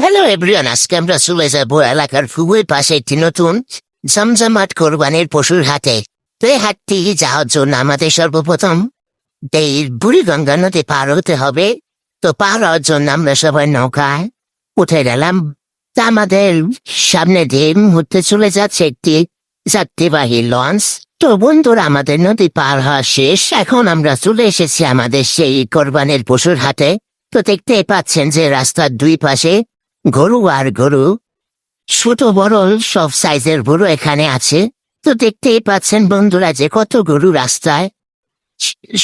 Hello everyone, আজকে আমরা চলে যাবো এলাকার খুবই পাশে একটি নতুন জমজমাট কোরবানির পশুর হাটে। তো এই হাটটি যাওয়ার জন্য আমাদের সর্বপ্রথম এই বুড়িগঙ্গা নদী পার হতে হবে। তো পার হওয়ার জন্য আমরা সবাই নৌকায় উঠে গেলাম। তা আমাদের সামনে দিয়ে মুহূর্তে চলে যাচ্ছে একটি যাত্রীবাহী লঞ্চ। তো বন্ধুরা, আমাদের নদী পার হওয়া শেষ, এখন আমরা চলে এসেছি আমাদের সেই কোরবানির পশুর হাটে। তো দেখতেই পাচ্ছেন যে রাস্তার দুই পাশে গরু আর গরু, ছোট বড় সব সাইজের গরু এখানে আছে। তো দেখতেই পাচ্ছেন বন্ধুরা যে কত গরু রাস্তায়,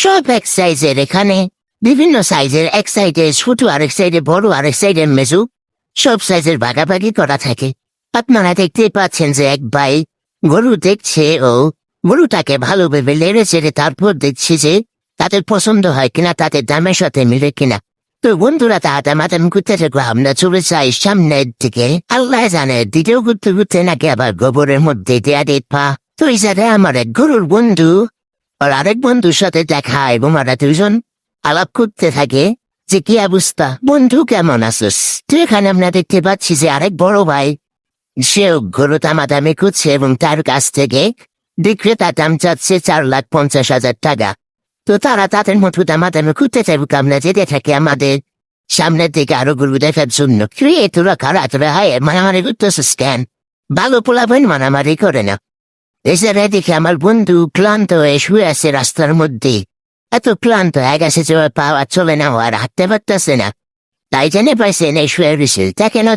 সব এক সাইজের। এখানে বিভিন্ন সাইজের, এক সাইডে ছোট, আরেক সাইডে বড়, আরেক সাইডে মেজু, সব সাইজের ভাগাভাগি করা থাকে। আপনারা দেখতেই পাচ্ছেন যে এক ভাই গরু দেখছে ও গরুটাকে ভালোভাবে লেড়ে চেড়ে তারপর দেখছি যে তাদের পছন্দ হয় কিনা, তাদের দামের সাথে মিলে কিনা। তো বন্ধুরা, মাতাম ঘুরতে থাকবো, আমরা চলে যাই সামনের দিকে। আল্লাহ জানে দ্বিতীয় ঘুরতে ঘুরতে নাকি আবার গোবরের মধ্যে দেয়া পা। তো এই জায়গায় আমার এক গরুর বন্ধু আর আরেক বন্ধুর সাথে দেখা, এবং ওরা দুজন আলাপ করতে থাকে যে কি অবস্থা, বন্ধু কেমন আছিস। তো এখানে আমরা দেখতে পাচ্ছি যে আরেক বড় ভাই, সেও গরু দামাদামি করছে এবং তার কাছ থেকে বিক্রেতা দাম চাচ্ছে 4,50,000 টাকা। তো তারা তাদের মতো দামাদামি করতে চাইবুক, আমরা যেতে থাকি আমাদের সামনের দিকে আরো গরু দেখার জন্য। তোরা খারাপরা হয় মারামারি করতেছিস কেন? ভালো পোলাবেন মারামারি করে না। এছাড়া দেখে আমার বন্ধু ক্লান্ত হয়ে শুয়ে আছে রাস্তার মধ্যে। এত ক্লান্ত হয়ে গেছে যে পাওয়া চলে না, আর হাঁটতে পারতেছে না। তাই জেনে পাইছে নেই শুয়ে রয়েছে, দেখেন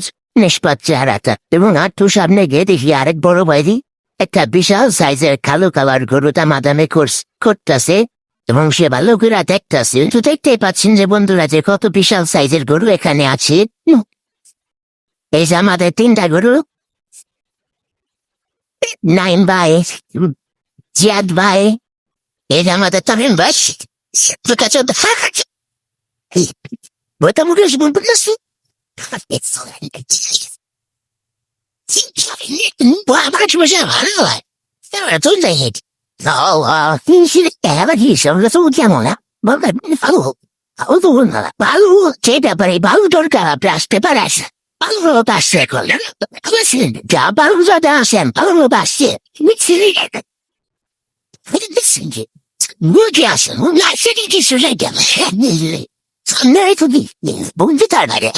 নিষ্পাত চেহারাটা। এবং আটটু সামনে গিয়ে দেখি আরেক বড় বাইরি একটা বিশাল সাইজের কালো কালার গরু দামাদামি করতেছে, এবং সে ভালো করে দেখতেছে। তো দেখতেই পাচ্ছেন যে বন্ধুরা যে কত বিশাল সাইজের গরু এখানে আছে। এই যে আমাদের 3টা গরু, নাইম ভাই, জিয়াদ ভাই, এই যে আমাদের তরিন ভাই। বইটা মুখে বলতেছি ভালো হয় তো যাই হেঁটে। কেমন ভালো ভালো সে ব্যাপারে ভালো দরকার, আপনি আসতে পারে আসে ভালো আসছে করলেন যা ভালো যাতে আসেন ভালো আসছে বুঝে আসেন সেটি কিছু বন্ধু তার বাইরে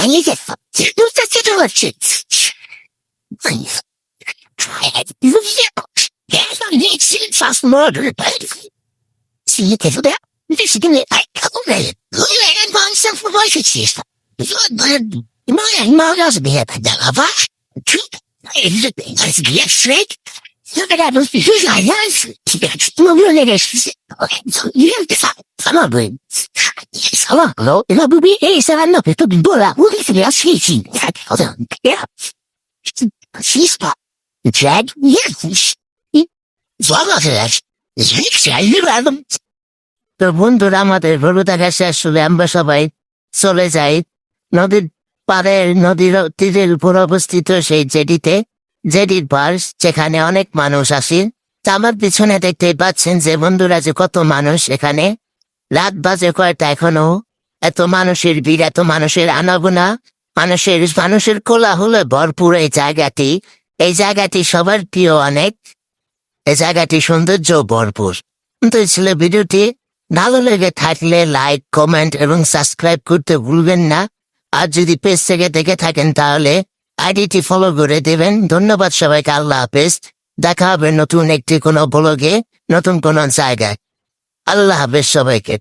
fast murder. See you get that? This is gonna like come on. Look at that man self for voice system. My house be happy that lava. Truth. It's get straight. Look at that. Who's I have? No, you're not okay, so you have to come on, boy. Hello, hello. Hello, baby. Hey, so I'm not to be bola. What is it? She. Yeah. She's spot. Jack. Yes. তো বন্ধুরা, আমাদের গরু দেখা শেষ হলে আমরা সবাই চলে যাই নদীর পাড়ে, নদীর তীরের উপর অবস্থিত সেই জেডির পার, যেখানে অনেক মানুষ আসে। আমার পিছনে দেখতে পাচ্ছেন যে বন্ধুরা যে কত মানুষ এখানে। রাত বাজে কয়টা এখনো, এত মানুষের ভিড়, এত মানুষের আনাগোনা, মানুষের কোলাহলে ভরপুর এই জায়গাটি সবার প্রিয় অনেক। এই জায়গাটি সৌন্দর্য ভরপুর। তো ছিল ভিডিওটি ভালো লেগে থাকলে লাইক, কমেন্ট এবং সাবস্ক্রাইব করতে ভুলবেন না। আর যদি পেজ থেকে দেখে থাকেন তাহলে আইডিটি ফলো করে দেবেন। ধন্যবাদ সবাইকে, আল্লাহ হাফেজ। দেখা হবে নতুন একটি কোনো ব্লগে, নতুন কোনো জায়গায়। আল্লাহ হাফেজ সবাইকে।